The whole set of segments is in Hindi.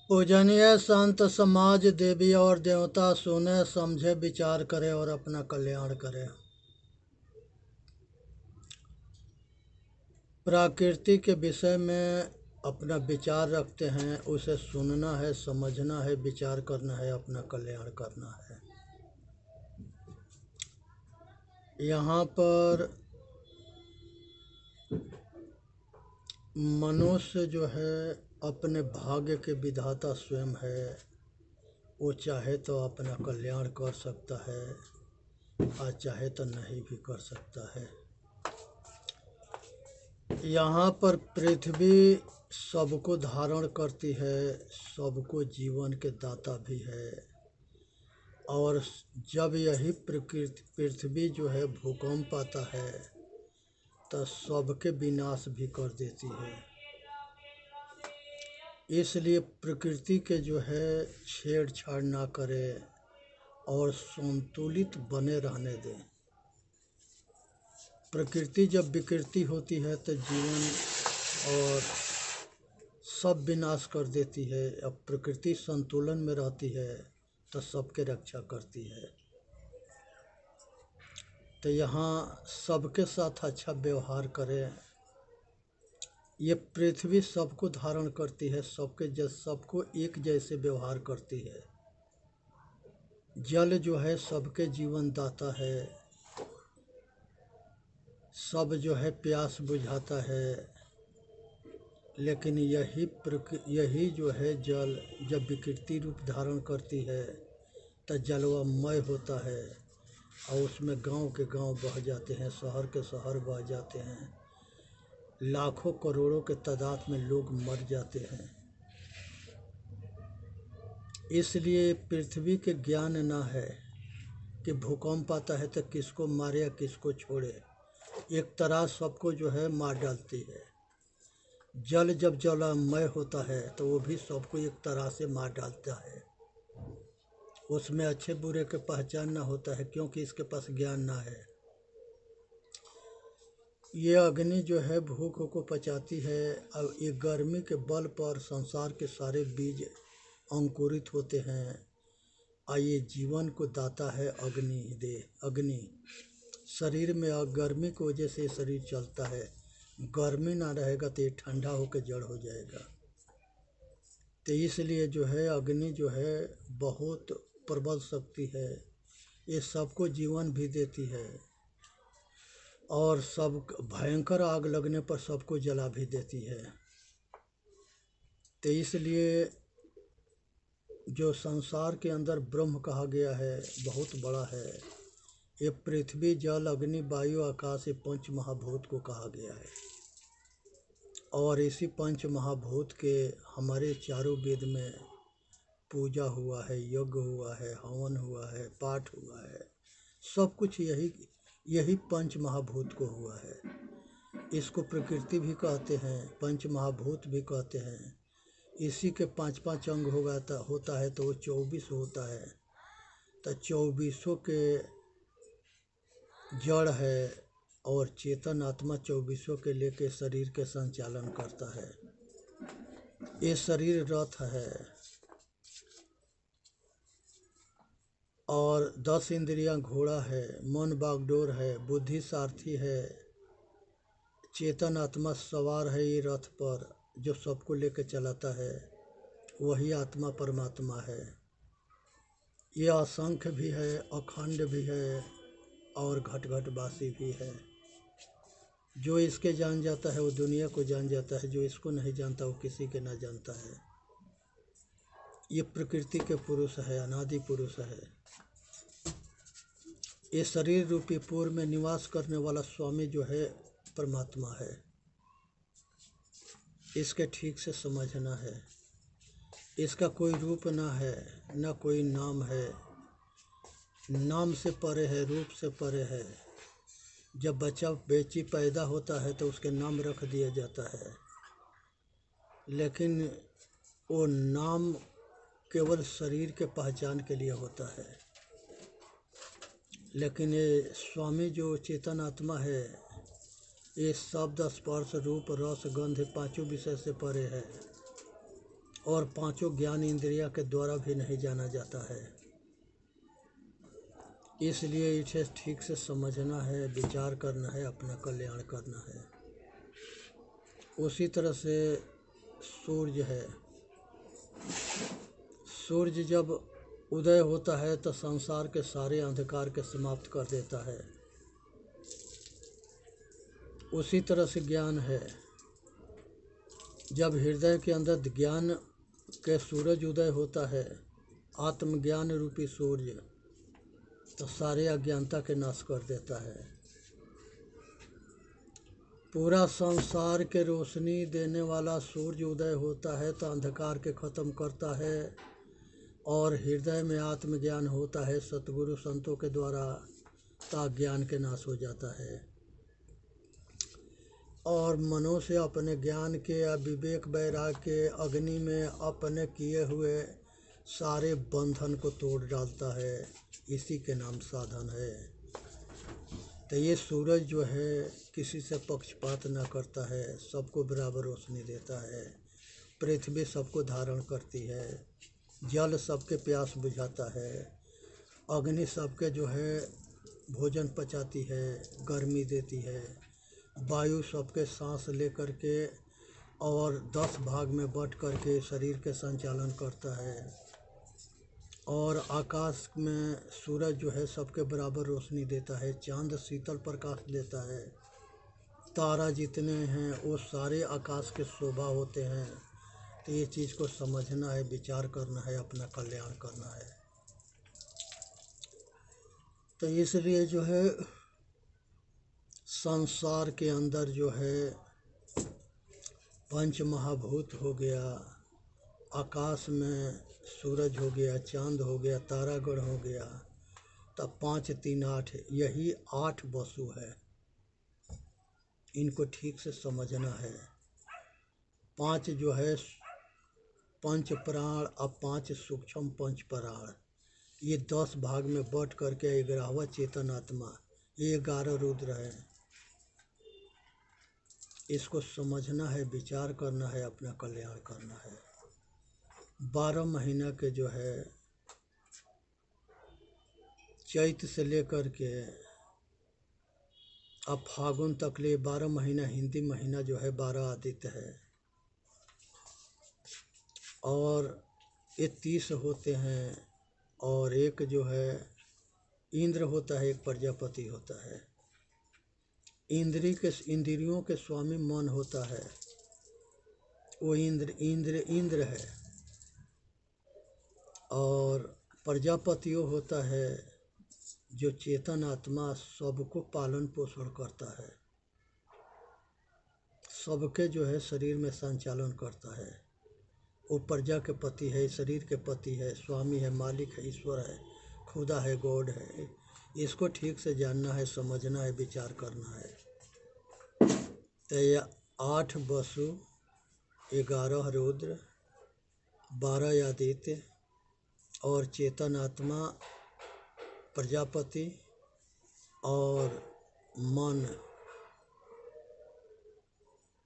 पूजनीय संत समाज देवी और देवता सुने समझे विचार करे और अपना कल्याण करे। प्रकृति के विषय में अपना विचार रखते हैं, उसे सुनना है, समझना है, विचार करना है, अपना कल्याण करना है। यहाँ पर मनुष्य जो है अपने भाग्य के विधाता स्वयं है। वो चाहे तो अपना कल्याण कर सकता है और चाहे तो नहीं भी कर सकता है। यहाँ पर पृथ्वी सबको धारण करती है, सबको जीवन के दाता भी है। और जब यही पृथ्वी जो है भूकंप आता है तो सबके विनाश भी कर देती है। इसलिए प्रकृति के जो है छेड़छाड़ ना करें और संतुलित बने रहने दें। प्रकृति जब विकृति होती है तो जीवन और सब विनाश कर देती है। अब प्रकृति संतुलन में रहती है तो सबके रक्षा करती है। तो यहाँ सबके साथ अच्छा व्यवहार करें। ये पृथ्वी सबको धारण करती है, सबको एक जैसे व्यवहार करती है। जल जो है सबके जीवन दाता है, सब जो है प्यास बुझाता है। लेकिन यही जो है जल जब विकृति रूप धारण करती है तो जलवा मय होता है और उसमें गांव के गांव बह जाते हैं, शहर के शहर बह जाते हैं। लाखों करोड़ों के तादाद में लोग मर जाते हैं। इसलिए पृथ्वी के ज्ञान ना है कि भूकंप आता है तो किसको मारे या किसको छोड़े। एक तरह सबको जो है मार डालती है। जल जब जलमय होता है तो वो भी सबको एक तरह से मार डालता है। उसमें अच्छे बुरे के पहचान ना होता है, क्योंकि इसके पास ज्ञान ना है। ये अग्नि जो है भूख को पचाती है। अब ये गर्मी के बल पर संसार के सारे बीज अंकुरित होते हैं और ये जीवन को दाता है अग्नि। शरीर में गर्मी की वजह से शरीर चलता है। गर्मी ना रहेगा तो ये ठंडा होकर जड़ हो जाएगा। तो इसलिए जो है अग्नि जो है बहुत प्रबल शक्ति है। ये सबको जीवन भी देती है और सब भयंकर आग लगने पर सबको जला भी देती है। तो इसलिए जो संसार के अंदर ब्रह्म कहा गया है बहुत बड़ा है। ये पृथ्वी जल अग्नि वायु आकाश ये पंच महाभूत को कहा गया है। और इसी पंच महाभूत के हमारे चारों वेद में पूजा हुआ है, यज्ञ हुआ है, हवन हुआ है, पाठ हुआ है। सब कुछ यही पंच महाभूत को हुआ है। इसको प्रकृति भी कहते हैं, पंच महाभूत भी कहते हैं। इसी के 5-5 अंग होता है तो वो 24 होता है। तो 24 के जड़ है और चेतन आत्मा 24 के लेके शरीर के संचालन करता है। ये शरीर रथ है और 10 इंद्रियां घोड़ा है, मन बागडोर है, बुद्धि सारथी है, चेतन आत्मा सवार है ये रथ पर जो सबको लेकर चलाता है। वही आत्मा परमात्मा है। ये असंख्य भी है, अखंड भी है और घट घटवासी भी है। जो इसके जान जाता है वो दुनिया को जान जाता है, जो इसको नहीं जानता वो किसी के ना जानता है। ये प्रकृति के पुरुष है, अनादि पुरुष है। ये शरीर रूपी पूर में निवास करने वाला स्वामी जो है परमात्मा है। इसके ठीक से समझना है। इसका कोई रूप ना है, ना कोई नाम है। नाम से परे है, रूप से परे है। जब बच्चा बेची पैदा होता है तो उसके नाम रख दिया जाता है, लेकिन वो नाम केवल शरीर के पहचान के लिए होता है। लेकिन ये स्वामी जो चेतन आत्मा है, ये शब्द स्पर्श रूप रस गंध 5 विषय से परे है। और पांचों ज्ञान इंद्रिया के द्वारा भी नहीं जाना जाता है। इसलिए इसे ठीक से समझना है, विचार करना है, अपना कल्याण करना है। उसी तरह से सूर्य है, सूर्य जब उदय होता है तो संसार के सारे अंधकार के समाप्त कर देता है। उसी तरह से ज्ञान है, जब हृदय के अंदर ज्ञान के सूरज उदय होता है, आत्मज्ञान रूपी सूर्य, तो सारे अज्ञानता के नाश कर देता है। पूरा संसार के रोशनी देने वाला सूर्य उदय होता है तो अंधकार के खत्म करता है, और हृदय में आत्मज्ञान होता है सतगुरु संतों के द्वारा, तो अज्ञान के नाश हो जाता है। और मनुष्य अपने ज्ञान के या विवेक वैराग्य के अग्नि में अपने किए हुए सारे बंधन को तोड़ डालता है। इसी के नाम साधन है। तो ये सूरज जो है किसी से पक्षपात न करता है, सबको बराबर रोशनी देता है। पृथ्वी सबको धारण करती है, जल सबके प्यास बुझाता है, अग्नि सबके जो है भोजन पचाती है, गर्मी देती है, वायु सबके सांस लेकर के और 10 भाग में बंट करके शरीर के संचालन करता है। और आकाश में सूरज जो है सबके बराबर रोशनी देता है, चांद शीतल प्रकाश देता है, तारा जितने हैं वो सारे आकाश के शोभा होते हैं। तो ये चीज़ को समझना है, विचार करना है, अपना कल्याण करना है। तो इसलिए जो है संसार के अंदर जो है पंच महाभूत हो गया, आकाश में सूरज हो गया, चांद हो गया, तारागण हो गया, तब 5 3 8 यही 8 वसु है। इनको ठीक से समझना है। 5 जो है पंच प्राण और 5 सूक्ष्म पंच प्राण, ये 10 भाग में बट करके 11वां चेतन आत्मा, ये 11 रुद्र है। इसको समझना है, विचार करना है, अपना कल्याण करना है। 12 महीना के जो है चैत से लेकर के अब फागुन तक ले 12 महीना, हिंदी महीना जो है 12 आदित्य है, और ये 30 होते हैं, और एक जो है इंद्र होता है, एक प्रजापति होता है। इंद्रियों के स्वामी मन होता है, वो इंद्र है। और प्रजापतियों होता है जो चेतन आत्मा सबको पालन पोषण करता है, सबके जो है शरीर में संचालन करता है। वो प्रजा के पति है, शरीर के पति है, स्वामी है, मालिक है, ईश्वर है, खुदा है, गॉड है। इसको ठीक से जानना है, समझना है, विचार करना है। तो ये 8 वसु, 11 रुद्र, 12 आदित्य और चेतन आत्मा प्रजापति और मन,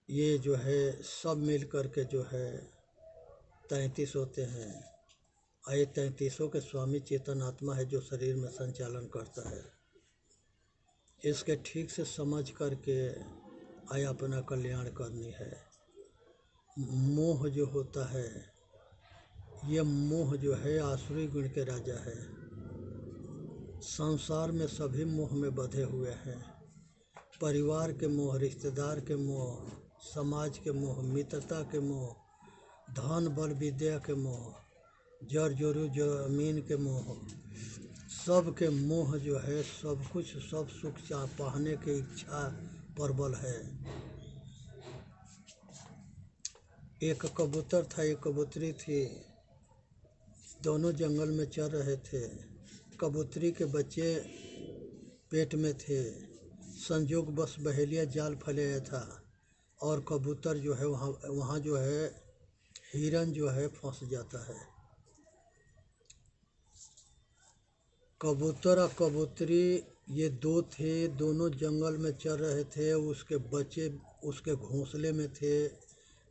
ये जो है सब मिल कर के जो है 33 होते हैं। ये 33 के स्वामी चेतन आत्मा है जो शरीर में संचालन करता है। इसके ठीक से समझ करके अपना कल्याण करनी है। मोह जो होता है, ये मोह जो है आसुरी गुण के राजा है। संसार में सभी मोह में बंधे हुए हैं। परिवार के मोह, रिश्तेदार के मोह, समाज के मोह, मित्रता के मोह, धन बल विद्या के मोह, जड़ जोरू जमीन के मोह, सब के मोह जो है सब कुछ, सब सुख पाने की इच्छा प्रबल है। एक कबूतर था, एक कबूतरी थी, दोनों जंगल में चल रहे थे। कबूतरी के बच्चे पेट में थे, संजोग बस बहेलिया जाल फैलाया था, और कबूतर जो है वहाँ जो है हिरन जो है फंस जाता है। कबूतर और कबूतरी ये 2 थे, दोनों जंगल में चल रहे थे। उसके बच्चे उसके घोंसले में थे,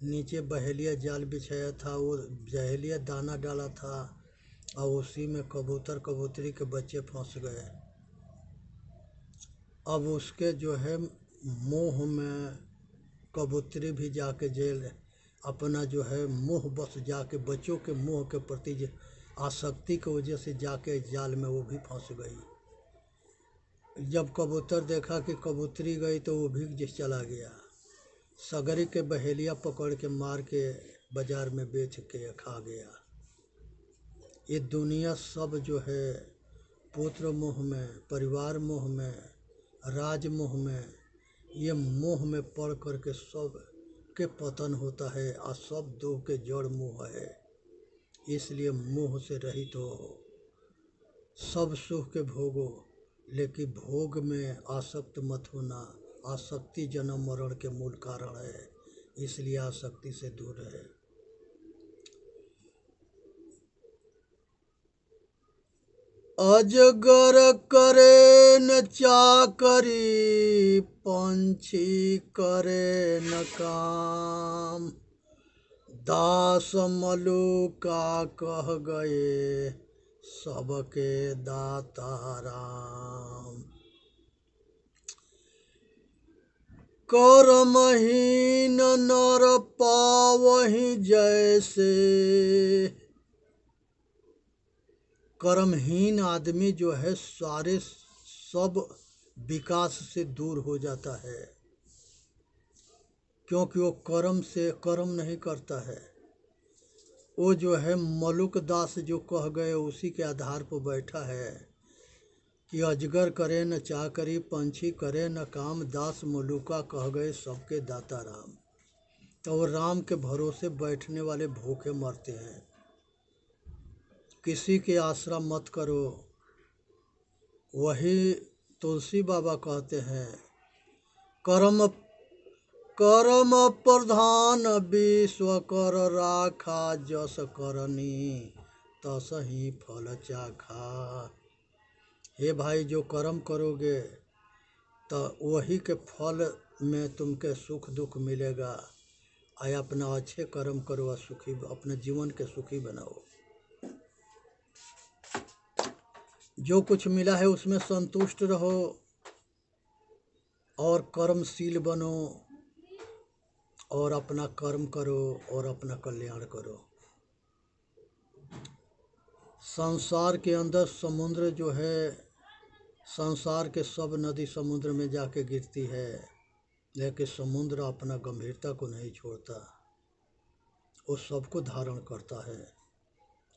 नीचे बहेलिया जाल बिछाया था, वो जहेलिया दाना डाला था और उसी में कबूतर कबूतरी के बच्चे फंस गए। अब उसके जो है मोह में कबूतरी भी जाके जेल अपना जो है मोह बस जाके बच्चों के मोह के प्रति आसक्ति की वजह से जाके जाल में वो भी फंस गई। जब कबूतर देखा कि कबूतरी गई तो वो भी चला गया। सगरी के बहेलिया पकड़ के मार के बाजार में बेच के खा गया। ये दुनिया सब जो है पुत्र मोह में, परिवार मोह में, राज मोह में, ये मोह में पड़ कर के सब के पतन होता है और सब दुख के जड़ मोह है। इसलिए मोह से रहित हो, सब सुख के भोगो, लेकिन भोग में आसक्त मत होना। आसक्ति जन्म मरण के मूल कारण है, इसलिए आसक्ति से दूर रहे। अजगर करे न चाकरी, पंछी करे न काम, दास मलुका कह गए सबके दाता राम। कर्महीन नर पावहि जैसे, कर्महीन आदमी जो है सारे सब विकास से दूर हो जाता है, क्योंकि वो कर्म नहीं करता है। वो जो है मलुक दास जो कह गए उसी के आधार पर बैठा है कि अजगर करे न चाकरी, पंछी करे न काम, दास मलुका कह गए सबके दाता राम। तो वो राम के भरोसे बैठने वाले भूखे मरते हैं। किसी के आसरा मत करो। वही तुलसी बाबा कहते हैं, कर्म कर्म प्रधान विश्व कर राखा, जस करनी तस ही फल चाखा। हे भाई, जो कर्म करोगे तो वही के फल में तुमके सुख दुख मिलेगा। आय अपना अच्छे कर्म करो और सुखी, अपने जीवन के सुखी बनाओ। जो कुछ मिला है उसमें संतुष्ट रहो और कर्मशील बनो और अपना कर्म करो और अपना कल्याण करो। संसार के अंदर समुद्र जो है, संसार के सब नदी समुद्र में जाके गिरती है, लेकिन समुद्र अपना गंभीरता को नहीं छोड़ता। वो सबको धारण करता है,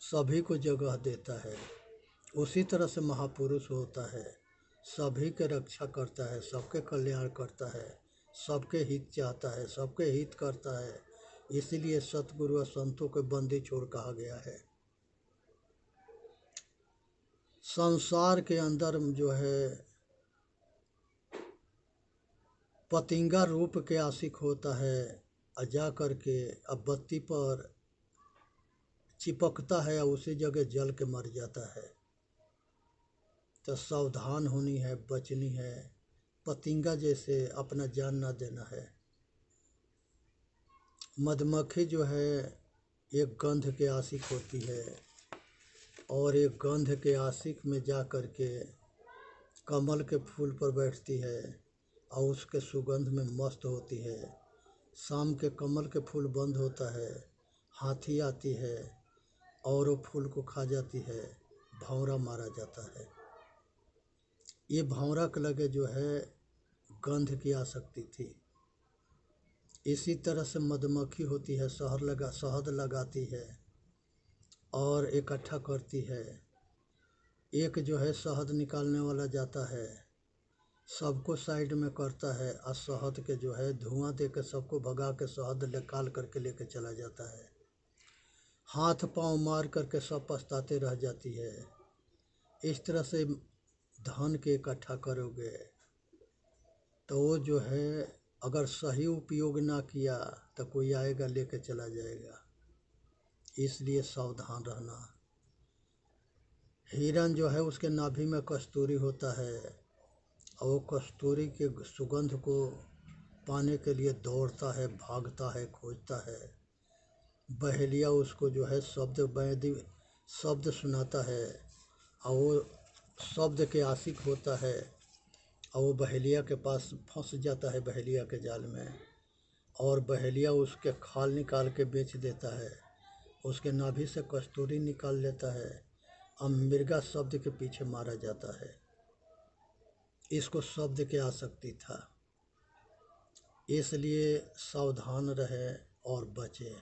सभी को जगह देता है। उसी तरह से महापुरुष होता है, सभी के रक्षा करता है, सबके कल्याण करता है, सबके हित चाहता है, सबके हित करता है। इसीलिए सतगुरु और संतों के बंदी छोड़ कहा गया है। संसार के अंदर जो है पतिंगा रूप के आशिक होता है, जा कर के अब बत्ती पर चिपकता है और उसी जगह जल के मर जाता है। तो सावधान होनी है, बचनी है, पतिंगा जैसे अपना जान ना देना है। मधुमक्खी जो है एक गंध के आशिक होती है और एक गंध के आशिक में जा कर के कमल के फूल पर बैठती है और उसके सुगंध में मस्त होती है। शाम के कमल के फूल बंद होता है, हाथी आती है और वो फूल को खा जाती है, भंवरा मारा जाता है। ये भंवरा के लगे जो है गंध की आसक्ति थी। इसी तरह से मधुमक्खी होती है, शहद लगाती है और इकट्ठा करती है। एक जो है शहद निकालने वाला जाता है, सबको साइड में करता है और शहद के जो है धुआं दे के सबको भगा के शहद निकाल करके लेके चला जाता है। हाथ पांव मार करके सब पछताते रह जाती है। इस तरह से धन के इकट्ठा करोगे तो वो जो है अगर सही उपयोग ना किया तो कोई आएगा लेके चला जाएगा। इसलिए सावधान रहना। हिरन जो है उसके नाभि में कस्तूरी होता है और वो कस्तूरी के सुगंध को पाने के लिए दौड़ता है, भागता है, खोजता है। बहेलिया उसको जो है शब्द सुनाता है और वो शब्द के आशिक होता है और वो बहेलिया के पास फंस जाता है बहेलिया के जाल में, और बहेलिया उसके खाल निकाल के बेच देता है, उसके नाभि से कस्तूरी निकाल लेता है। अब मृगा शब्द के पीछे मारा जाता है। इसको शब्द की आसक्ति था, इसलिए सावधान रहे और बचे।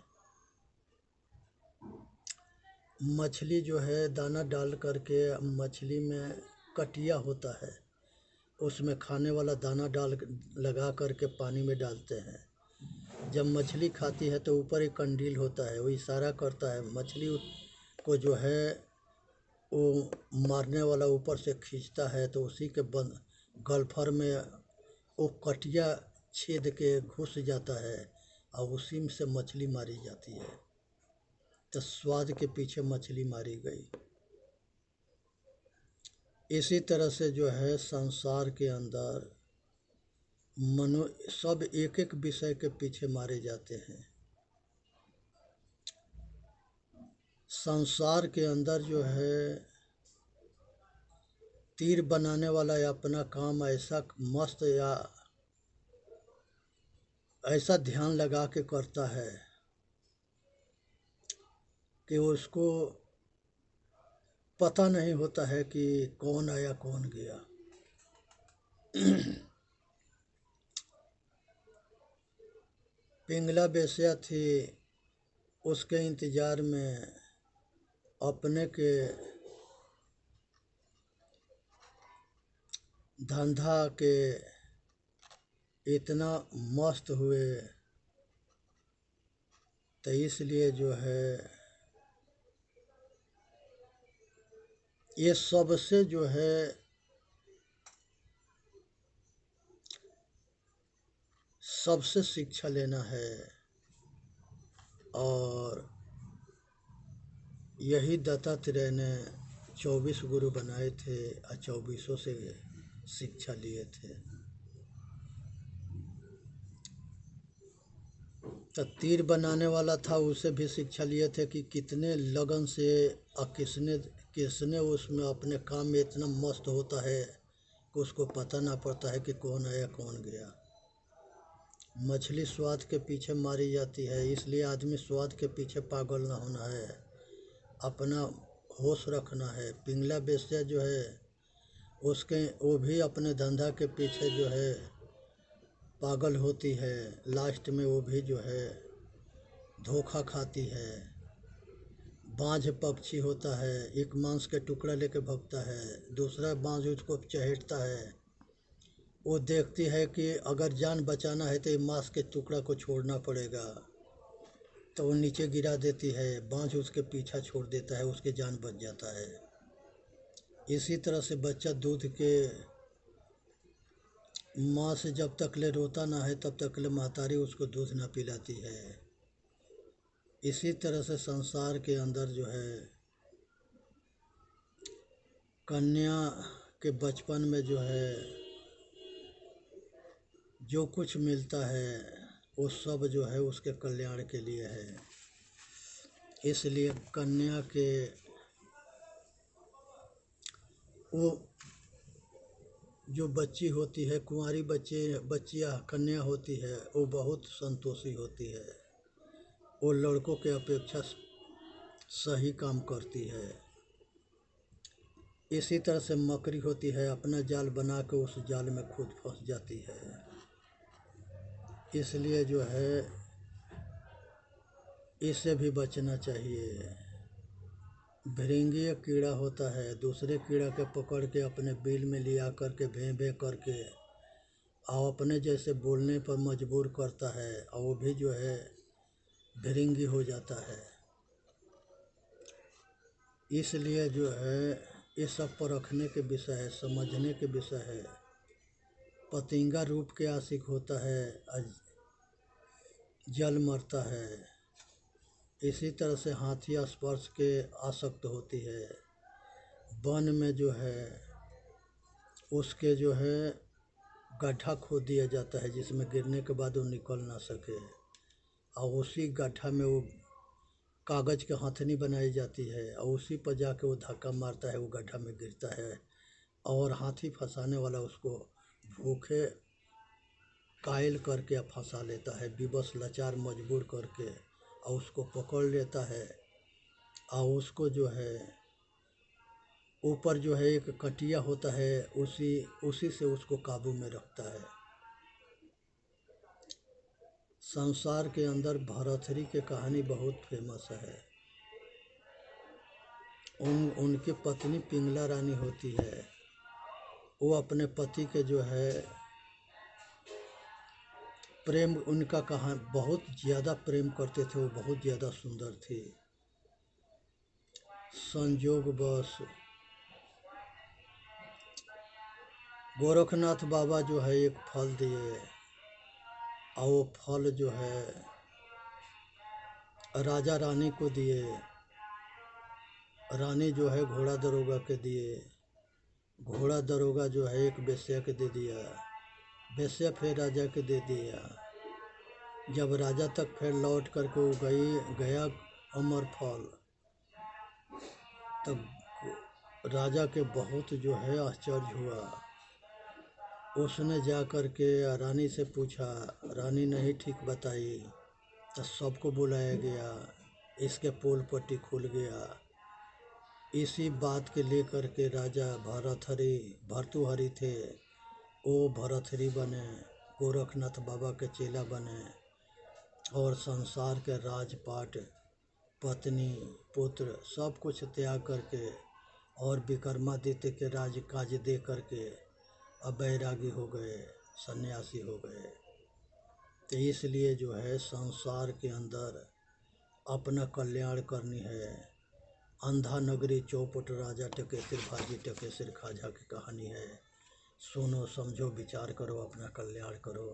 मछली जो है दाना डाल करके, मछली में कटिया होता है, उसमें खाने वाला दाना लगा करके पानी में डालते हैं। जब मछली खाती है तो ऊपर एक कंडील होता है, वो इशारा करता है, मछली को जो है वो मारने वाला ऊपर से खींचता है तो उसी के गलफर में वो कटिया छेद के घुस जाता है और उसी में से मछली मारी जाती है। तो स्वाद के पीछे मछली मारी गई। इसी तरह से जो है संसार के अंदर सब एक एक विषय के पीछे मारे जाते हैं। संसार के अंदर जो है तीर बनाने वाला अपना काम ऐसा मस्त या ऐसा ध्यान लगा के करता है कि उसको पता नहीं होता है कि कौन आया कौन गया। पिंगला बेस्या थी, उसके इंतज़ार में अपने के धंधा के इतना मस्त हुए, तो इसलिए जो है ये सबसे जो है सबसे शिक्षा लेना है, और यही दत्तात्रेय ने 24 गुरु बनाए थे और 24 से शिक्षा लिए थे। तो तीर बनाने वाला था, उसे भी शिक्षा लिए थे कि कितने लगन से और किसने उसमें अपने काम में इतना मस्त होता है कि उसको पता ना पड़ता है कि कौन आया कौन गया। मछली स्वाद के पीछे मारी जाती है, इसलिए आदमी स्वाद के पीछे पागल ना होना है, अपना होश रखना है। पिंगला बेस्या जो है वो भी अपने धंधा के पीछे जो है पागल होती है, लास्ट में वो भी जो है धोखा खाती है। बांझ पक्षी होता है, एक मांस के टुकड़ा लेके भगता है, दूसरा बांझ उसको चहेटता है। वो देखती है कि अगर जान बचाना है तो मांस के टुकड़ा को छोड़ना पड़ेगा, तो वो नीचे गिरा देती है, बांझ उसके पीछा छोड़ देता है, उसकी जान बच जाता है। इसी तरह से बच्चा दूध के माँ से जब तक ले रोता ना है तब तक ले महतारी उसको दूध ना पिलाती है। इसी तरह से संसार के अंदर जो है कन्या के बचपन में जो है जो कुछ मिलता है वो सब जो है उसके कल्याण के लिए है। इसलिए कन्या के वो जो बच्ची होती है, कुंवारी बच्चियाँ कन्या होती है, वो बहुत संतोषी होती है, वो लड़कों के अपेक्षा सही काम करती है। इसी तरह से मकड़ी होती है, अपना जाल बना के उस जाल में खुद फंस जाती है। इसलिए जो है इससे भी बचना चाहिए। भृंगीय कीड़ा होता है, दूसरे कीड़ा के पकड़ के अपने बिल में लिया करके भें भें करके और अपने जैसे बोलने पर मजबूर करता है, और वो भी जो है भृंगी हो जाता है। इसलिए जो है ये सब परखने के विषय है, समझने के विषय है। पतिंगा रूप के आशिक होता है, जल मरता है। इसी तरह से हाथी स्पर्श के आसक्त होती है। वन में जो है उसके जो है गड्ढा खोद दिया जाता है जिसमें गिरने के बाद वो निकल ना सके, और उसी गड्ढा में वो कागज़ की हथनी बनाई जाती है और उसी पर जाके वो धक्का मारता है, वो गड्ढा में गिरता है और हाथी फंसाने वाला उसको भूखे कायल करके फंसा लेता है, विवश लाचार मजबूर करके, और उसको पकड़ लेता है और उसको जो है ऊपर जो है एक कटिया होता है, उसी से उसको काबू में रखता है। संसार के अंदर भरथरी की कहानी बहुत फेमस है। उनकी पत्नी पिंगला रानी होती है, वो अपने पति के जो है प्रेम, उनका कहा बहुत ज़्यादा प्रेम करते थे, वो बहुत ज़्यादा सुंदर थी। संयोगवश गोरखनाथ बाबा जो है एक फल दिए और वो फल जो है राजा रानी को दिए। रानी जो है घोड़ा दरोगा के दिए, घोड़ा दरोगा जो है एक वेश्या के दे दिया, वेश्या फिर राजा के दे दिया। जब राजा तक फिर लौट करके वो गया अमर फल, तब राजा के बहुत जो है आश्चर्य हुआ। उसने जा कर के रानी से पूछा, रानी नहीं ठीक बताई, तो सबको बुलाया गया, इसके पोल पट्टी खुल गया। इसी बात के लेकर के राजा भर्तृहरि थे, वो भर्तृहरि बने, गोरखनाथ बाबा के चेला बने और संसार के राजपाट, पत्नी, पुत्र सब कुछ त्याग करके और विक्रमादित्य के राज काज दे करके अब बैरागी हो गए, सन्यासी हो गए। तो इसलिए जो है संसार के अंदर अपना कल्याण करनी है। अंधा नगरी चौपट राजा टके सिर भाजी टके सिर खाजा की कहानी है। सुनो समझो विचार करो, अपना कल्याण करो।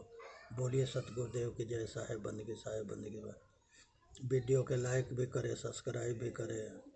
बोलिए सतगुरुदेव की जय। साहेब बंदगी वीडियो के लाइक भी करें, सब्सक्राइब भी करें।